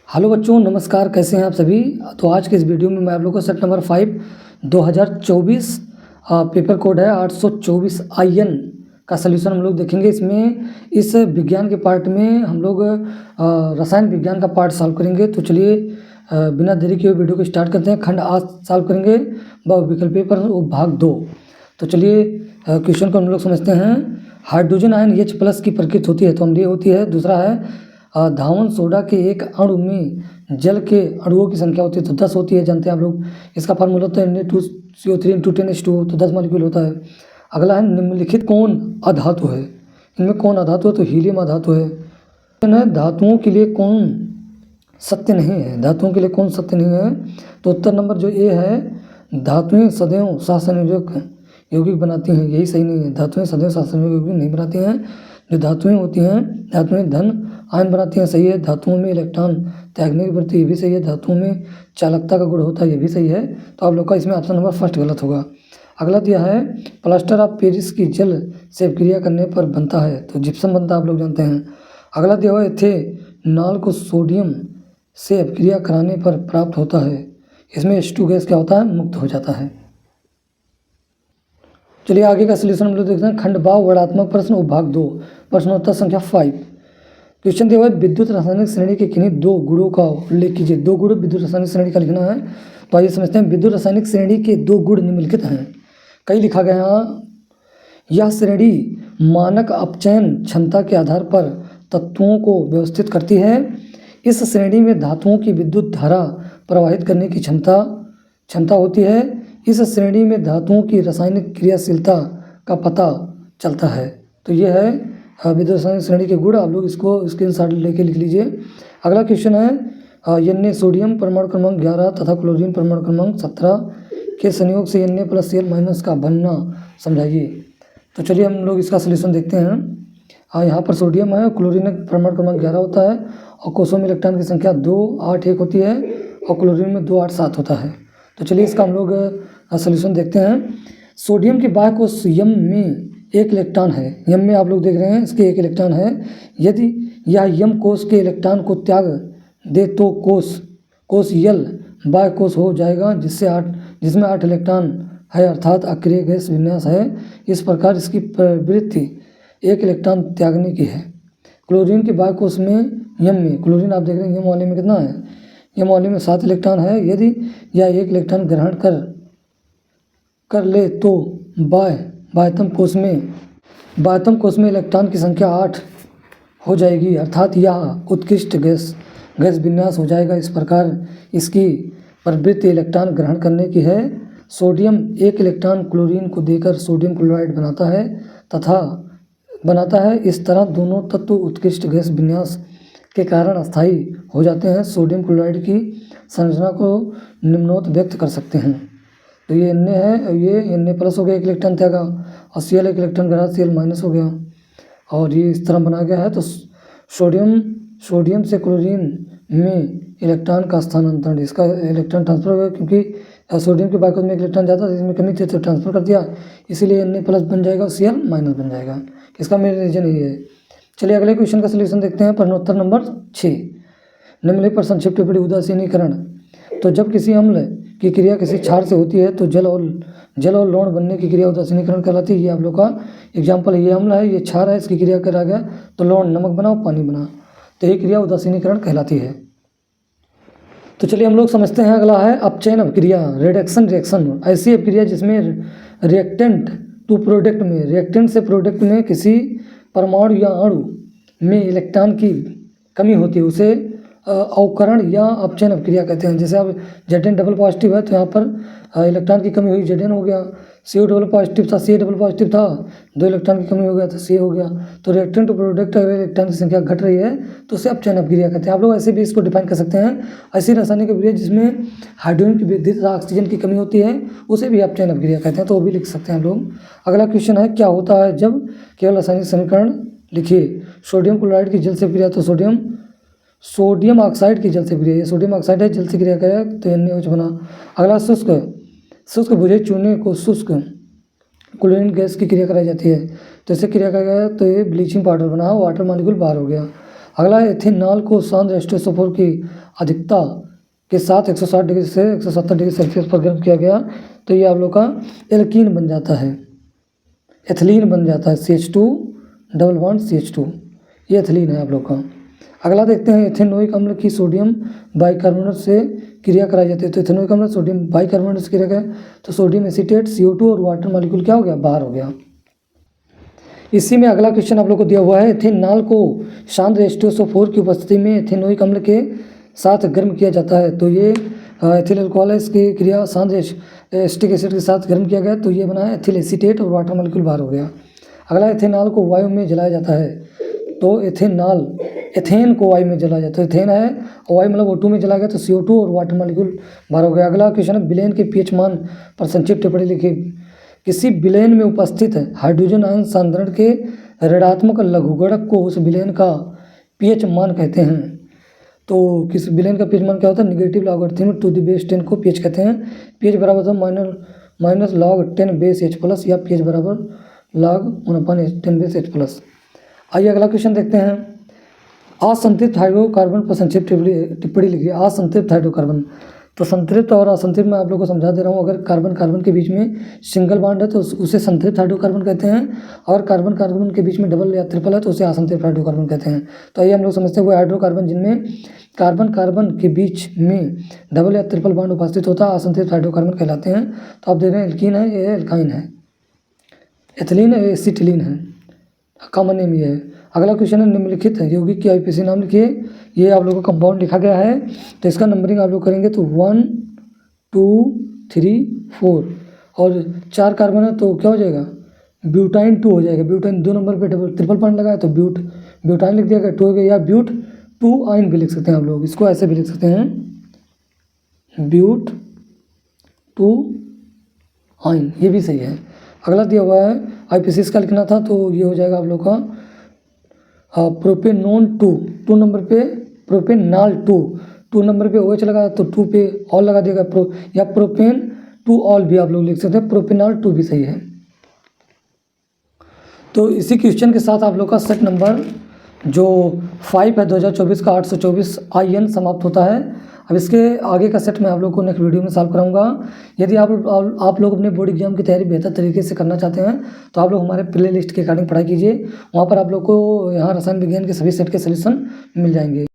Hello बच्चों, नमस्कार। कैसे हैं आप सभी। तो आज के इस वीडियो में मैं आप लोगों को सेट नंबर 5 2024 पेपर कोड है 824 IN का सलूशन हम लोग देखेंगे। इसमें इस विज्ञान के पार्ट में हम लोग रसायन विज्ञान का पार्ट सॉल्व करेंगे। तो चलिए बिना देरी के वीडियो को स्टार्ट करते हैं। खंड आज सॉल्व करेंगे विकल्प पर भाग 2। तो चलिए क्वेश्चन को हम लोग समझते हैं। हाइड्रोजन आयन H+ की प्रकृति होती है तो अम्लीय होती है। दूसरा है धावन सोडा के एक अणु में जल के अणुओं की संख्या होती है तो 10 होती है। जानते हैं आप लोग। इसका फार्मूला होता है Na2CO3 × 10H2 तो 10 मॉलिक्यूल होता है। अगला है निम्नलिखित कौन अधातु है। इनमें कौन अधातु है तो हीलियम अधातु है। धातुओं के लिए कौन सत्य नहीं है। धातुओं के लिए कौन सत्य नहीं है तो उत्तर नंबर जो ए है, धातुएं सदैव सहसंयोजक यौगिक बनाती हैं, यही सही नहीं है। धातुएं सदैव सहसंयोजक यौगिक नहीं बनाती हैं। जो धातुएं होती हैं, धातुएं धन आयन बनाती हैं, सही है। धातुओं में इलेक्ट्रॉन त्यागने की प्रवृत्ति, ये भी सही है। धातुओं में चालकता का गुण होता है, ये भी सही है। तो आप लोग का इसमें ऑप्शन नंबर फर्स्ट गलत होगा। अगला दिया है प्लास्टर ऑफ पेरिस की जल से अभिक्रिया करने पर बनता है तो जिप्सम बनता है, आप लोग जानते हैं। अगला दिया हुआ इथेनॉल को सोडियम से अभिक्रिया कराने पर प्राप्त होता है। इसमें H2 गैस क्या होता है, मुक्त हो जाता है। चलिए आगे का सलूशन हम लोग देखते हैं। खंड भाव वर्णात्मक प्रश्न उपभाग 2 प्रश्नोत्तर संख्या 5। क्वेश्चन दिया हुआ है विद्युत रासायनिक श्रेणी के किन्हीं दो गुणों का उल्लेख कीजिए। दो गुण विद्युत रासायनिक श्रेणी का लिखना है। तो आइए समझते हैं। विद्युत रासायनिक श्रेणी के दो गुण निम्नलिखित हैं। कई लिखा गया यह श्रेणी मानक अपचयन क्षमता के आधार पर तत्वों को व्यवस्थित करती है। इस श्रेणी में धातुओं की विद्युत धारा प्रवाहित करने की क्षमता होती है। इस श्रेणी में धातुओं की रासायनिक क्रियाशीलता का पता चलता है। तो यह है विद्युत रासायनिक श्रेणी के गुण। आप लोग इसको स्क्रीनशॉट लेके लिख लीजिए। अगला क्वेश्चन है Na सोडियम परमाणु क्रमांक 11 तथा क्लोरीन परमाणु क्रमांक 17 के संयोग से Na+Cl- का बनना समझाइए। तो चलिए हम लोग इसका सलूशन देखते हैं। यहाँ पर सोडियम है, क्लोरीन परमाणु क्रमांक 11 होता है और कोषों में इलेक्ट्रॉन की संख्या 2, 8, 1 होती है और क्लोरीन में 2, 8, 7 होता है। तो चलिए इसका हम लोग सलूशन देखते हैं। सोडियम के बाह्य कोष यम में एक इलेक्ट्रॉन है। यम में आप लोग देख रहे हैं इसके एक इलेक्ट्रॉन है। यदि यह यम कोष के इलेक्ट्रॉन को त्याग दे तो कोष यल बाह्य कोष हो जाएगा जिसमें 8 इलेक्ट्रॉन है, अर्थात अक्रिय गैस विन्यास है। इस प्रकार इसकी प्रवृत्ति एक इलेक्ट्रॉन त्यागने की है। क्लोरीन के बाह्य कोष में यम में क्लोरीन आप देख रहे हैं यम वाले में कितना है, यम वाले में 7 इलेक्ट्रॉन है। यदि यह एक इलेक्ट्रॉन ग्रहण कर ले तो बाह्यतम कोष में इलेक्ट्रॉन की संख्या 8 हो जाएगी, अर्थात यह उत्कृष्ट गैस विन्यास हो जाएगा। इस प्रकार इसकी प्रवृत्ति इलेक्ट्रॉन ग्रहण करने की है। सोडियम एक इलेक्ट्रॉन क्लोरीन को देकर सोडियम क्लोराइड बनाता है। इस तरह दोनों तत्व उत्कृष्ट गैस विन्यास के कारण अस्थायी हो जाते हैं। सोडियम क्लोराइड की संरचना को निम्नोक्त व्यक्त कर सकते हैं। तो ये Na है, ये Na+ हो गया, एक इलेक्ट्रॉन त्यागा, और Cl एक इलेक्ट्रॉन ग्रहण, Cl- हो गया और ये इस तरह बना गया है। तो सोडियम से क्लोरीन में इलेक्ट्रॉन का स्थानांतरण, इसका इलेक्ट्रॉन ट्रांसफर हो गया क्योंकि सोडियम के बाह्य कोष में एक इलेक्ट्रॉन जाता था, इसमें कमी थी तो ट्रांसफर कर दिया, इसीलिए Na+ बन जाएगा और Cl- बन जाएगा। इसका मेन रीजन यही है। चलिए अगले क्वेश्चन का सलूशन देखते हैं। प्रश्नोत्तर नंबर 6। निम्नलिखित पर संक्षिप्त टिप्पणी उदासीनीकरण। तो जब किसी अम्ल की क्रिया किसी क्षार से होती है तो जल और लवण बनने की क्रिया उदासीनीकरण कहलाती है। ये आप लोग का एग्जाम्पल है। ये अम्ल है, ये क्षार है, इसकी क्रिया करा गया तो लवण नमक बना और पानी बना, तो ये क्रिया उदासीनीकरण कहलाती है। तो चलिए हम लोग समझते हैं। अगला है अपचयन अभिक्रिया, रिएक्शन। ऐसी अभिक्रिया जिसमें रिएक्टेंट टू प्रोडक्ट में, रिएक्टेंट से प्रोडक्ट में किसी परमाणु या अणु में इलेक्ट्रॉन की कमी होती है, उसे अवकरण या अपचयन अभिक्रिया कहते हैं। जैसे अब Zn डबल पॉजिटिव है तो यहाँ पर इलेक्ट्रॉन की कमी हुई, Zn हो गया। CO डबल पॉजिटिव था, Ca डबल पॉजिटिव था, 2 इलेक्ट्रॉन की कमी हो गया तो Ca हो गया। तो रिएक्टेंट टू प्रोडक्ट अगर इलेक्ट्रॉन की संख्या घट रही है तो उसे अपचयन अभिक्रिया कहते हैं। आप लोग ऐसे भी इसको डिफाइन कर सकते हैं। ऐसी रासायनिक अभिक्रिया जिसमें हाइड्रोजन की वृद्धि तथा ऑक्सीजन की कमी होती है उसे भी अपचयन अभिक्रिया कहते हैं, तो वो भी लिख सकते हैं आप लोग। अगला क्वेश्चन है क्या होता है जब केवल रासायनिक समीकरण लिखिए। सोडियम क्लोराइड की जल से क्रिया तो सोडियम ऑक्साइड की जल से क्रिया, ये सोडियम ऑक्साइड है, जल से क्रिया करेगा तो NaOH बना। अगला शुष्क बुझे चूने को शुष्क क्लोरीन गैस की क्रिया कराई जाती है तो इससे क्रिया करेगा तो ये ब्लीचिंग पाउडर बना, वाटर मॉलिक्यूल बाहर हो गया। अगला एथेनॉल को सांद्र H2SO4 की अधिकता के साथ 160 डिग्री से 170 डिग्री सेल्सियस पर गर्म किया गया तो ये आप लोग का एल्कीन बन जाता है, एथिलीन बन जाता है, CH2 डबल बॉन्ड CH2, ये एथिलीन है आप लोग का। अगला देखते हैं एथेनोइक अम्ल की सोडियम बाइकार्बोनेट से क्रिया कराई जाती है। तो एथेनोइक अम्ल सोडियम बाइकार्बोनेट से क्रिया करें तो सोडियम एसीटेट CO2 और वाटर मॉलिक्यूल क्या हो गया, बाहर हो गया। इसी में अगला क्वेश्चन आप लोग को दिया हुआ है, एथेनॉल को सांद्र H2SO4 की उपस्थिति में एथेनोइक अम्ल के साथ गर्म किया जाता है तो ये एथिल अल्कोहल है, इसकी क्रिया सांद्र एसिटिक एसिड के साथ गर्म किया गया तो ये बना है एथिल एसीटेट और वाटर मॉलिक्यूल बाहर हो गया। अगला एथेनॉल को वायु में जलाया जाता है तो एथेन को वायु में जलाया जाता है, तो एथेन है और वायु मतलब O2 में जला गया तो CO2 और वाटर मॉलिक्यूल बाहर हो गया। अगला क्वेश्चन है, विलेन के pH मान पर संक्षिप्त टिप्पणी लिखिए। किसी विलेन में उपस्थित हाइड्रोजन आयन सांद्रण के ऋणात्मक लघुगणक को उस विलेन का pH मान कहते हैं। तो किस विलेन का pH मान क्या होता है, negative logarithm to the base 10 को pH कहते हैं। pH बराबर होता minus log 10 base H plus या pH बराबर लॉग 1/10 बेस H प्लस। आइए अगला क्वेश्चन देखते हैं, असंतृप्त हाइड्रोकार्बन पर संक्षिप्त टिप्पणी लिखिए। असंतृप्त हाइड्रोकार्बन, तो संतृप्त और असंतृप्त मैं आप लोगों को समझा दे रहा हूँ। अगर कार्बन कार्बन के बीच में सिंगल बॉन्ड है तो उसे संतृप्त हाइड्रोकार्बन कहते हैं, और कार्बन कार्बन के बीच में डबल या ट्रिपल है तो उसे असंतृप्त हाइड्रोकार्बन कहते हैं। तो आइए हम लोग समझते हैं वो हाइड्रोकार्बन जिनमें कार्बन कार्बन के बीच में डबल या ट्रिपल बॉन्ड उपस्थित होता है असंतृप्त हाइड्रोकार्बन कहलाते हैं। तो आप देख रहे हैं एल्कीन है, ये एल्काइन है, एथिलीन है, एसिटिलीन है, कॉमन नेम ये है। अगला क्वेश्चन है, निम्नलिखित यौगिक की IUPAC नाम लिखिए। ये आप लोगों को कंपाउंड लिखा गया है तो इसका नंबरिंग आप लोग करेंगे तो 1 2 3 4 और 4 कार्बन है तो क्या हो जाएगा, ब्यूटाइन 2 हो जाएगा। ब्यूटाइन 2 नंबर पे डबल ट्रिपल बॉन्ड लगा है तो ब्यूटाइन लिख दिया गया 2 हो गया, या ब्यूट 2 आइन भी लिख सकते हैं आप लोग, इसको ऐसे भी लिख सकते हैं ब्यूट 2 आइन, ये भी सही है। अगला दिया हुआ है IUPAC इसका लिखना था तो ये हो जाएगा आप लोग का प्रोपेनोन 2 नंबर पे प्रोपेनॉल 2 नंबर पे OH लगा तो 2 पे ऑल लगा देगा या प्रोपेन 2 ऑल भी आप लोग लिख सकते हैं, प्रोपेनॉल 2 भी सही है। तो इसी क्वेश्चन के साथ आप लोग का सेट नंबर जो 5 है 2024 का 824 IN समाप्त होता है। अब इसके आगे का सेट मैं आप लोग को नेक्स्ट वीडियो में सॉल्व कराऊंगा। यदि आप लोग अपने बोर्ड एग्जाम की तैयारी बेहतर तरीके से करना चाहते हैं तो आप लोग हमारे प्ले लिस्ट के अकॉर्डिंग पढ़ाई कीजिए, वहाँ पर आप लोग को यहाँ रसायन विज्ञान के सभी सेट के सलूशन मिल जाएंगे।